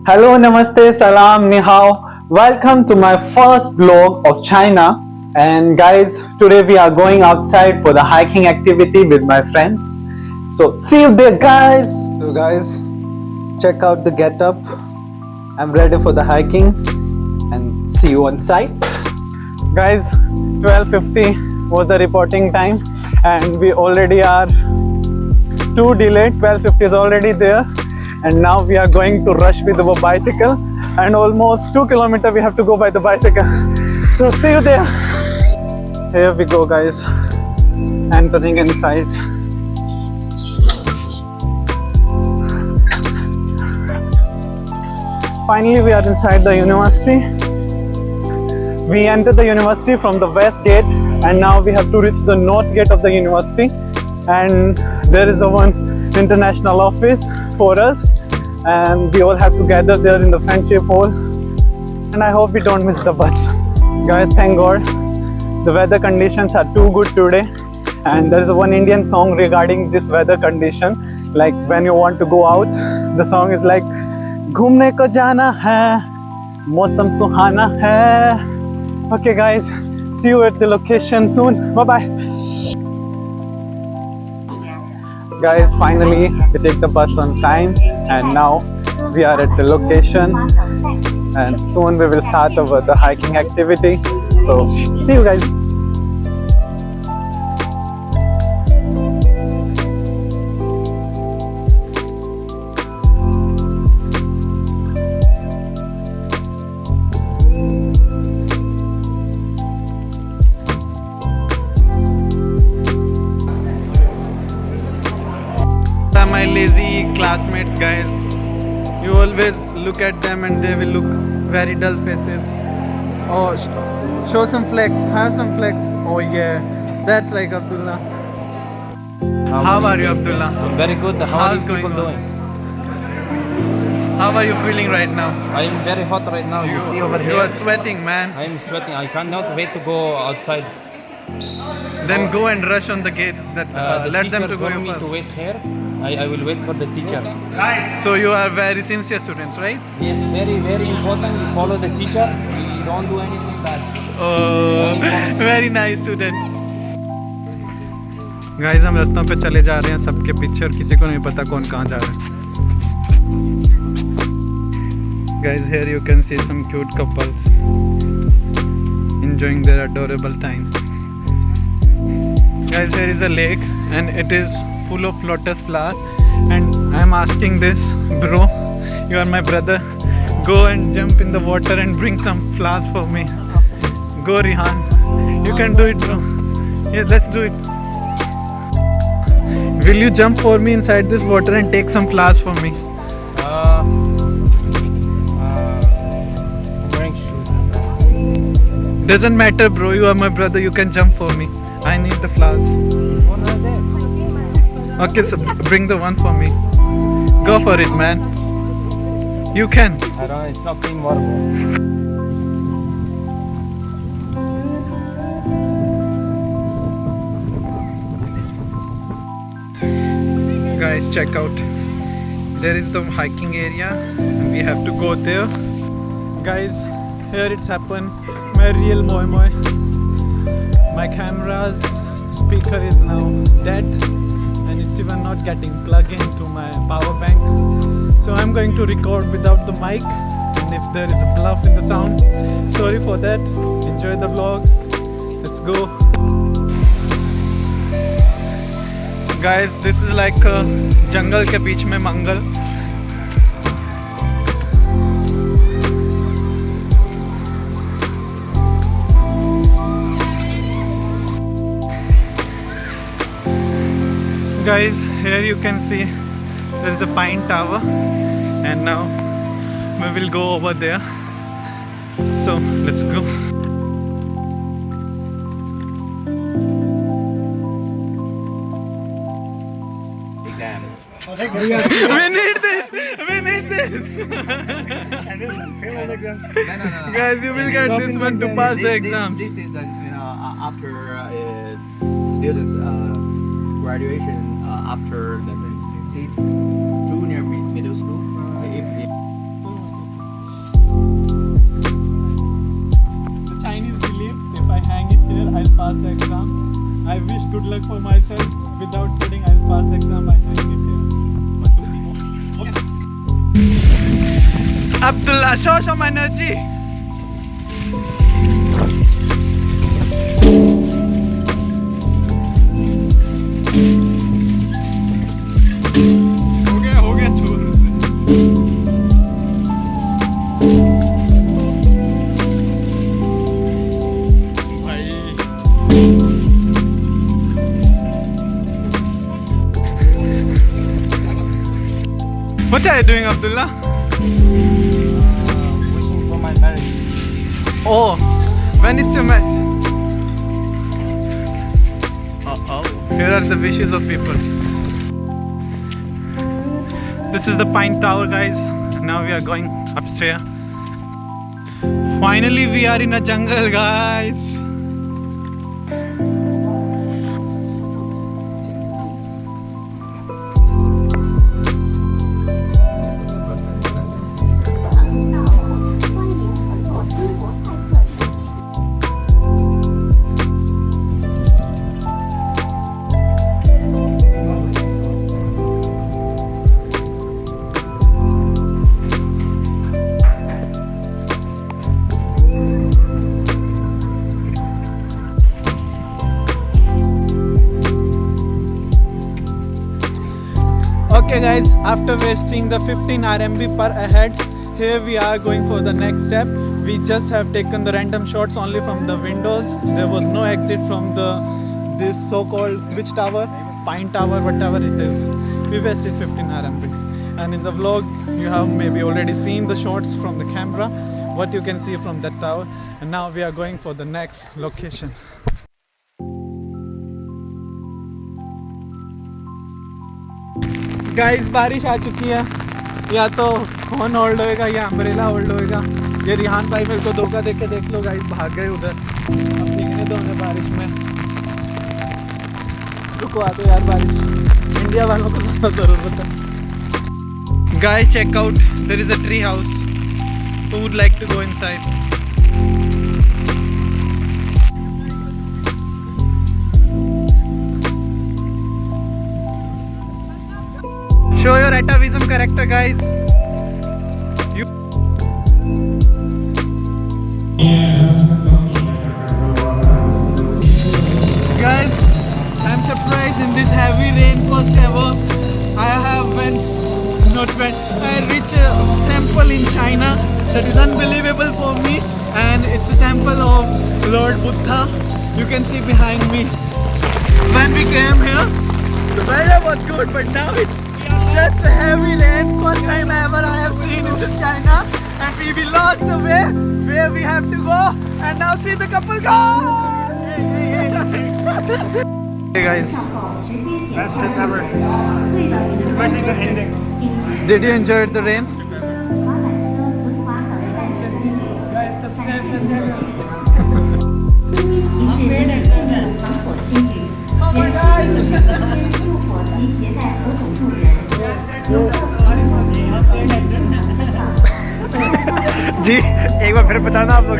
Hello, Namaste, Salam, Ni Hao. Welcome to my first vlog of China. And guys, today we are going outside for the hiking activity with my friends. So see you there, guys. So guys, check out the getup. I'm ready for the hiking and see you on site. Guys, 12:50 was the reporting time and we already are too delayed. 12:50 is already there and now we are going to rush with our bicycle and almost 2 kilometers we have to go by the bicycle. So see you there. Here we go, guys, entering inside. Finally we are inside the university. We entered the university from the west gate and now we have to reach the north gate of the university, and there is a one international office for us and we all have to gather there in the friendship hall, and I hope we don't miss the bus. Guys, thank God the weather conditions are too good today, and there is one Indian song regarding this weather condition, like when you want to go out, the song is like घूमने को जाना है मौसम सुहाना है. Okay guys, see you at the location soon. Bye bye. Guys, finally we take the bus on time and now we are at the location and soon we will start over the hiking activity. So see you guys. My lazy classmates, guys, you always look at them and they will look very dull faces. Oh, show some flex, have some flex. Oh yeah, that's like Abdullah. How are you, Abdullah? Very good. How are How's you going people on? doing? How are you feeling right now? I am very hot right now. You see over You here. are sweating, man. I am sweating. I cannot wait to go outside. Then go and rush on the gate. That The let them teacher to go told me first. to wait here. I will wait for the teacher. So you are very sincere students, right? Yes, very very important. You follow the teacher. You don't do anything bad. Oh, very nice student. Guys, हम रास्तों पे चले जा रहे हैं सबके पीछे और किसी को नहीं पता कौन कहाँ जा रहा है. Guys, here you can see some cute couples enjoying their adorable time. Guys, here is a lake and it is full of lotus flower, and I am asking this bro, you are my brother, go and jump in the water and bring some flowers for me. Go Rihan, you can do it, bro. Yeah, let's do it. Will you jump for me inside this water and take some flowers for me? Wearing shoes. Doesn't matter, bro, you are my brother, you can jump for me. I need the flowers. One right there. Okay, so bring the one for me. Go for it, man. You can. I don't know. It's not clean water. Bro. Guys, check out. There is the hiking area. We have to go there. Guys, here it's happened. My real moi moi. My camera's speaker is now dead and it's even not getting plugged into my power bank. So I'm going to record without the mic, and if there is a bluff in the sound, sorry for that. Enjoy the vlog. Let's go. Guys, this is like jungle के बीच में मंगल. Guys, here you can see there is a pine tower and now we will go over there. So let's go. Exams. We need this. We need this. And this one, failed exams. No. Guys, you will get this one to pass the exam. This is after students graduation after the junior middle school. If for myself. Without studying, I'll pass the exam. I get here. But to see more. Abdullah, show some energy. हो गया छोड़ भाई What are you doing, Abdullah? Wishing for my marriage. Oh, when is your match? Oh, here are the wishes of people. This is the Pine Tower, guys. Now we are going upstairs. Finally, we are in a jungle, guys. Okay guys, after wasting the 15 RMB per head, here we are going for the next step. We just have taken the random shots only from the windows. There was no exit from this so-called which tower? Pine Tower, whatever it is. We wasted 15 RMB. And in the vlog, you have maybe already seen the shots from the camera, what you can see from that tower. And now we are going for the next location. Guys बारिश आ चुकी है, या तो phone hold होएगा या umbrella hold होएगा। ये रिहान भाई मेरे को धोखा दे के देख लो गाइस, भाग गए उधर। अब भीगने दो हमें बारिश में। रुको आ तो यार, बारिश इंडिया वालों को ज़्यादा ज़रूरत है। Guys check out, there is a tree house. Who would like to go inside? Show your atavism character, guys. Guys, I'm surprised in this heavy rain. First ever, I reached a temple in China that is unbelievable for me, and it's a temple of Lord Buddha. You can see behind me. When we came here, the weather was good, but now it's just a heavy rain. First time ever I have seen in China, and we lost the way where we have to go, and now see the couple go. Hey guys, Best trip ever. Especially the ending. did you enjoy the rain? Guys, subscribe to the channel. Come on guys. जी एक बार फिर बताना आप लोग।